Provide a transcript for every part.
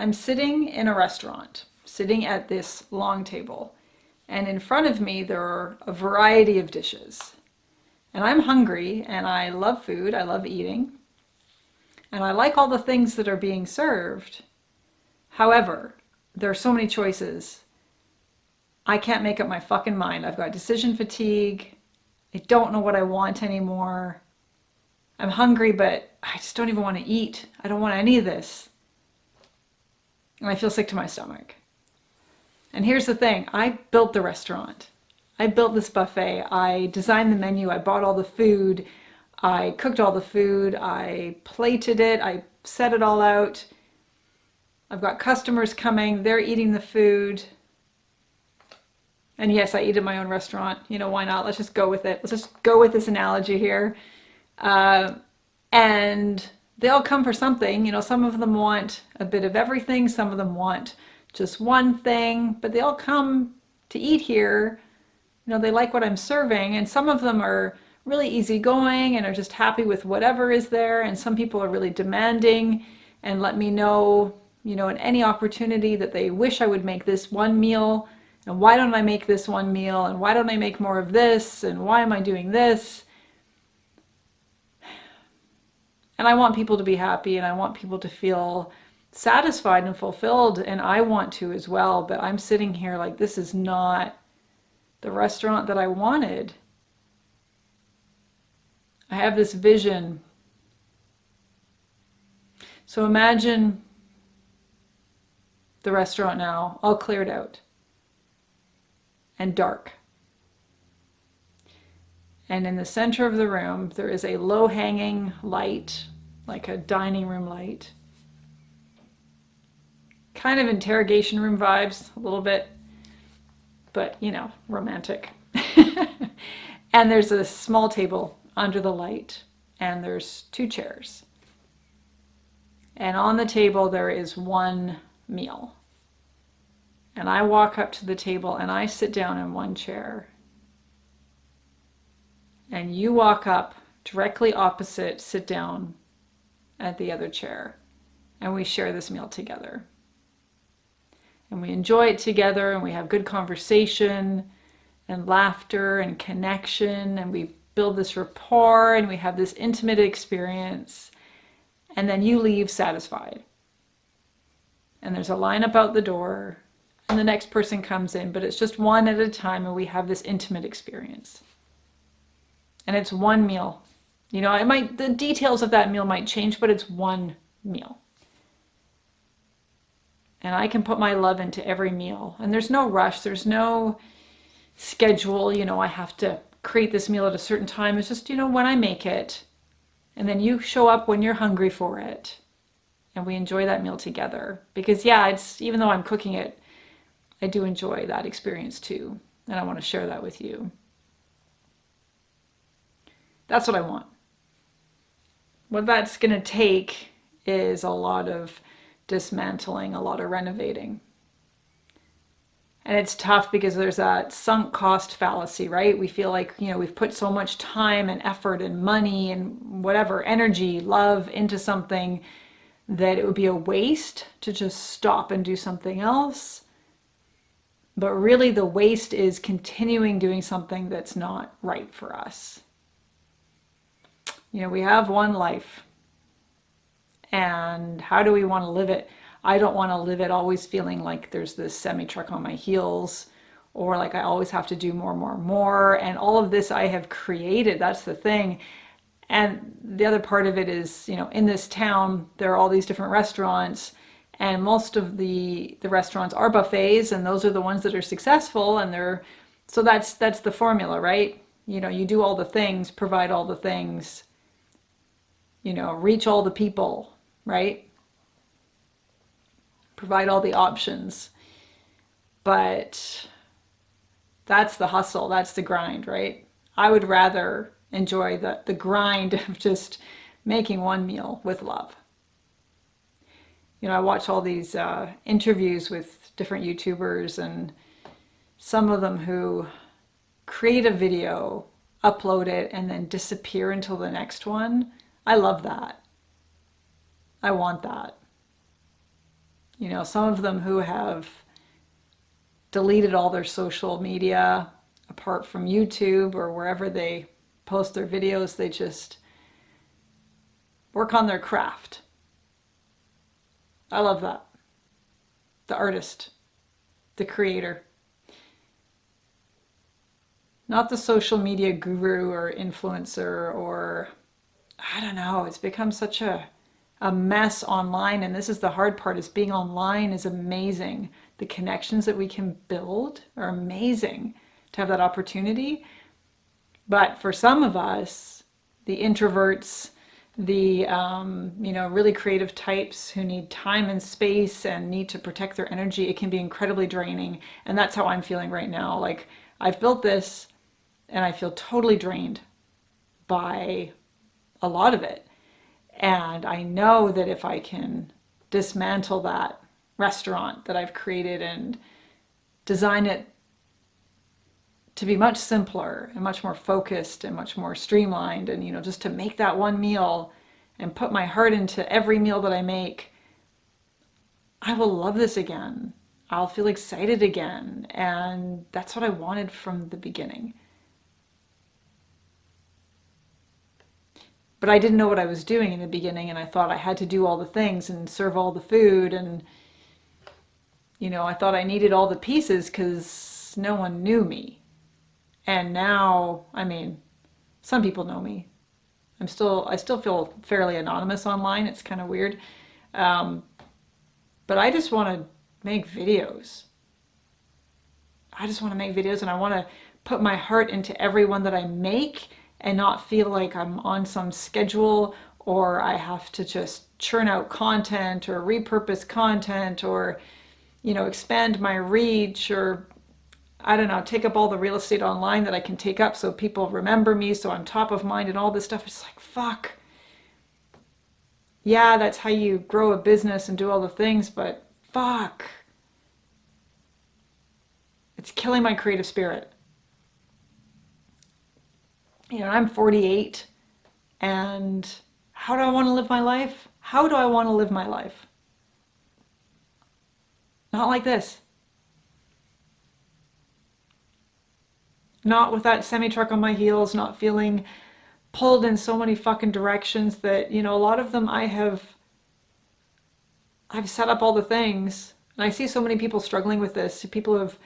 I'm sitting in a restaurant, sitting at this long table, and in front of me there are a variety of dishes. And I'm hungry and I love food, I love eating, and I like all the things that are being served. However, there are so many choices. I can't make up my fucking mind. I've got decision fatigue. I don't know what I want anymore. I'm hungry, but I just don't even want to eat. I don't want any of this. And I feel sick to my stomach. And here's the thing, I built the restaurant. I built this buffet. I designed the menu. I bought all the food. I cooked all the food. I plated it. I set it all out. I've got customers coming. They're eating the food. And yes, I eat at my own restaurant. You know, why not? Let's just go with it. Let's just go with this analogy here. And they all come for something. You know, some of them want a bit of everything. Some of them want just one thing. But they all come to eat here. You know, they like what I'm serving. And some of them are really easygoing and are just happy with whatever is there. And some people are really demanding and let me know, you know, in any opportunity that they wish I would make this one meal. And why don't I make this one meal? And why don't I make more of this? And why am I doing this? And I want people to be happy and I want people to feel satisfied and fulfilled. And I want to as well. But I'm sitting here like, this is not the restaurant that I wanted. I have this vision. So imagine the restaurant now, all cleared out and dark. And in the center of the room, there is a low-hanging light, like a dining room light. Kind of interrogation room vibes, a little bit, but, you know, romantic. And there's a small table under the light, and there's 2 chairs. And on the table, there is one meal. And I walk up to the table and I sit down in one chair. And you walk up directly opposite, sit down at the other chair. And we share this meal together. And we enjoy it together and we have good conversation and laughter and connection. And we build this rapport and we have this intimate experience. And then you leave satisfied. And there's a lineup out the door. And the next person comes in, but it's just one at a time and we have this intimate experience. And it's one meal. You know, the details of that meal might change, but it's one meal. And I can put my love into every meal. And there's no rush, there's no schedule, you know, I have to create this meal at a certain time. It's just, you know, when I make it. And then you show up when you're hungry for it. And we enjoy that meal together. Because yeah, it's even though I'm cooking it, I do enjoy that experience too, and I want to share that with you. That's what I want. What that's going to take is a lot of dismantling, a lot of renovating. And it's tough because there's that sunk cost fallacy, right? We feel like, you know, we've put so much time and effort and money and whatever, energy, love into something that it would be a waste to just stop and do something else. But really the waste is continuing doing something that's not right for us. You know, we have one life. And how do we want to live it? I don't want to live it always feeling like there's this semi-truck on my heels or like I always have to do more. And all of this I have created. That's the thing. And the other part of it is, you know, in this town, there are all these different restaurants. And most of the restaurants are buffets, and those are the ones that are successful. And so that's the formula, right? You know, you do all the things, provide all the things, you know, reach all the people, right? Provide all the options. But that's the hustle, that's the grind, right? I would rather enjoy the grind of just making one meal with love. You know, I watch all these interviews with different YouTubers, and some of them who create a video, upload it, and then disappear until the next one. I love that. I want that. Some of them who have deleted all their social media apart from YouTube or wherever they post their videos. They just work on their craft. I love that. The artist, the creator. Not the social media guru or influencer or, I don't know, it's become such a mess online. And this is the hard part, is being online is amazing. The connections that we can build are amazing to have that opportunity. But for some of us, the introverts, the really creative types who need time and space and need to protect their energy, it can be incredibly draining. And that's how I'm feeling right now. Like, I've built this and I feel totally drained by a lot of it. And I know that if I can dismantle that restaurant that I've created and design it to be much simpler and much more focused and much more streamlined, and just to make that one meal and put my heart into every meal that I make, I will love this again. I'll feel excited again. And that's what I wanted from the beginning. But I didn't know what I was doing in the beginning, and I thought I had to do all the things and serve all the food, and I thought I needed all the pieces because no one knew me. And now, I mean, some people know me. I still feel fairly anonymous online. It's kind of weird. Um, but I just want to make videos. I just want to make videos, and I want to put my heart into every one that I make and not feel like I'm on some schedule, or I have to just churn out content or repurpose content or, expand my reach, or I don't know, take up all the real estate online that I can take up so people remember me, so I'm top of mind and all this stuff. It's like, fuck. Yeah, that's how you grow a business and do all the things, but fuck. It's killing my creative spirit. I'm 48, and how do I want to live my life? How do I want to live my life? Not like this. Not with that semi truck on my heels, not feeling pulled in so many fucking directions that, a lot of them I've set up all the things. And I see so many people struggling with this. People have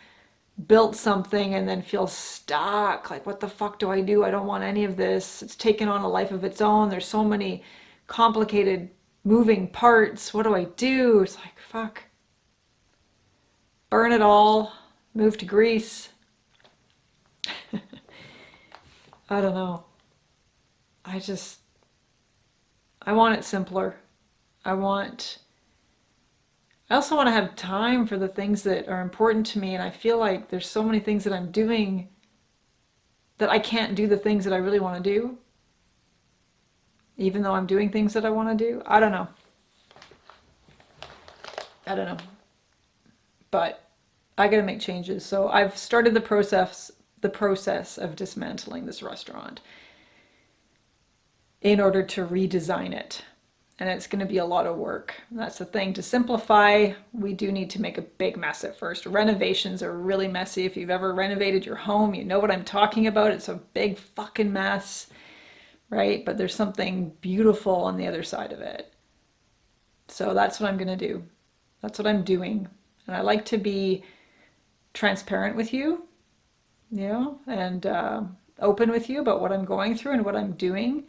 built something and then feel stuck. Like, what the fuck do I do? I don't want any of this. It's taken on a life of its own. There's so many complicated moving parts. What do I do? It's like, fuck. Burn it all. Move to Greece. I don't know. I want it simpler. I also want to have time for the things that are important to me, and I feel like there's so many things that I'm doing that I can't do the things that I really want to do, even though I'm doing things that I want to do. I don't know. But I got to make changes. So I've started the process of dismantling this restaurant in order to redesign it. And it's going to be a lot of work. That's the thing. To simplify, we do need to make a big mess at first. Renovations are really messy. If you've ever renovated your home, you know what I'm talking about. It's a big fucking mess, right? But there's something beautiful on the other side of it. So that's what I'm going to do. That's what I'm doing. And I like to be transparent with you, and open with you about what I'm going through and what I'm doing.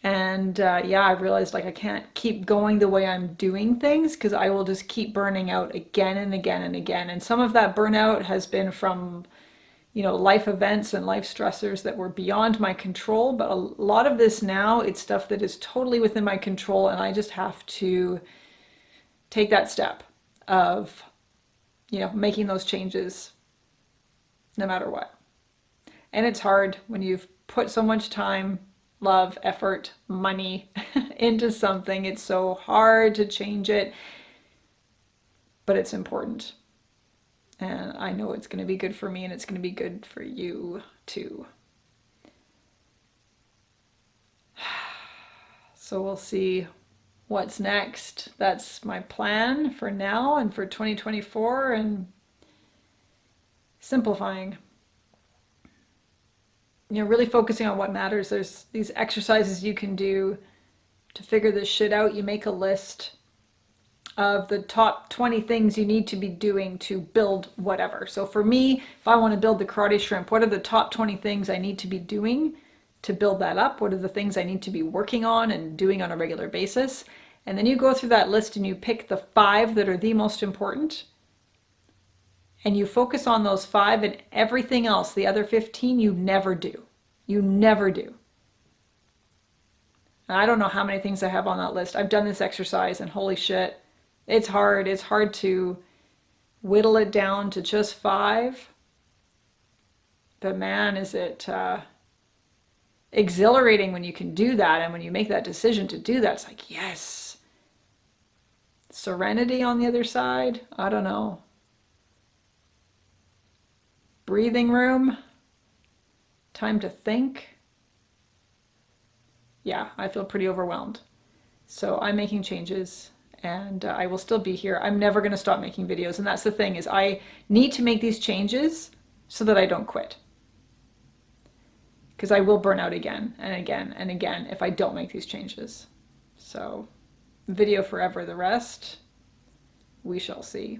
And I realized, like, I can't keep going the way I'm doing things because I will just keep burning out again and again and again. And some of that burnout has been from, life events and life stressors that were beyond my control. But a lot of this now, it's stuff that is totally within my control. And I just have to take that step of, making those changes no matter what. And it's hard when you've put so much time, love, effort, money into something. It's so hard to change it, but it's important. And I know it's going to be good for me, and it's going to be good for you too. So we'll see what's next. That's my plan for now and for 2024, and simplifying. Really focusing on what matters. There's these exercises you can do to figure this shit out. You make a list of the top 20 things you need to be doing to build whatever. So for me, if I want to build the karate shrimp, what are the top 20 things I need to be doing to build that up? What are the things I need to be working on and doing on a regular basis? And then you go through that list and you pick the 5 that are the most important. And you focus on those 5, and everything else, the other 15, you never do. You never do. And I don't know how many things I have on that list. I've done this exercise and holy shit, it's hard. It's hard to whittle it down to just 5. But man, is it exhilarating when you can do that, and when you make that decision to do that, it's like, yes. Serenity on the other side, I don't know. Breathing room, time to think. Yeah, I feel pretty overwhelmed. So I'm making changes, and I will still be here. I'm never going to stop making videos, and that's the thing, is I need to make these changes so that I don't quit. Because I will burn out again and again and again if I don't make these changes. So, video forever. The rest, we shall see.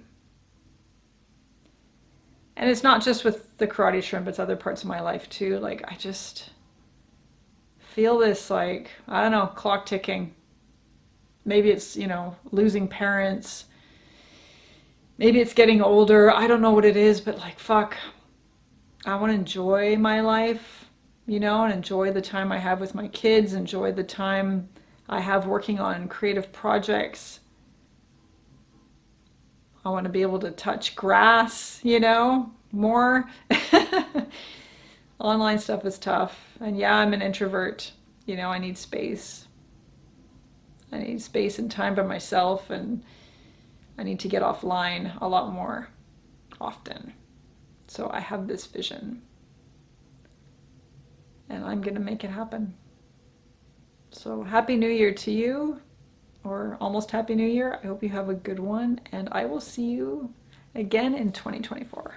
And it's not just with the karate shrimp, it's other parts of my life too. Like, I just feel this, like, I don't know, clock ticking. Maybe it's, losing parents. Maybe it's getting older. I don't know what it is, but like, fuck. I want to enjoy my life, and enjoy the time I have with my kids, enjoy the time I have working on creative projects. I want to be able to touch grass, more. Online stuff is tough. And yeah, I'm an introvert. I need space. I need space and time by myself, and I need to get offline a lot more often. So I have this vision, and I'm going to make it happen. So Happy New Year to you, or almost Happy New Year. I hope you have a good one, and I will see you again in 2024.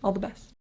All the best.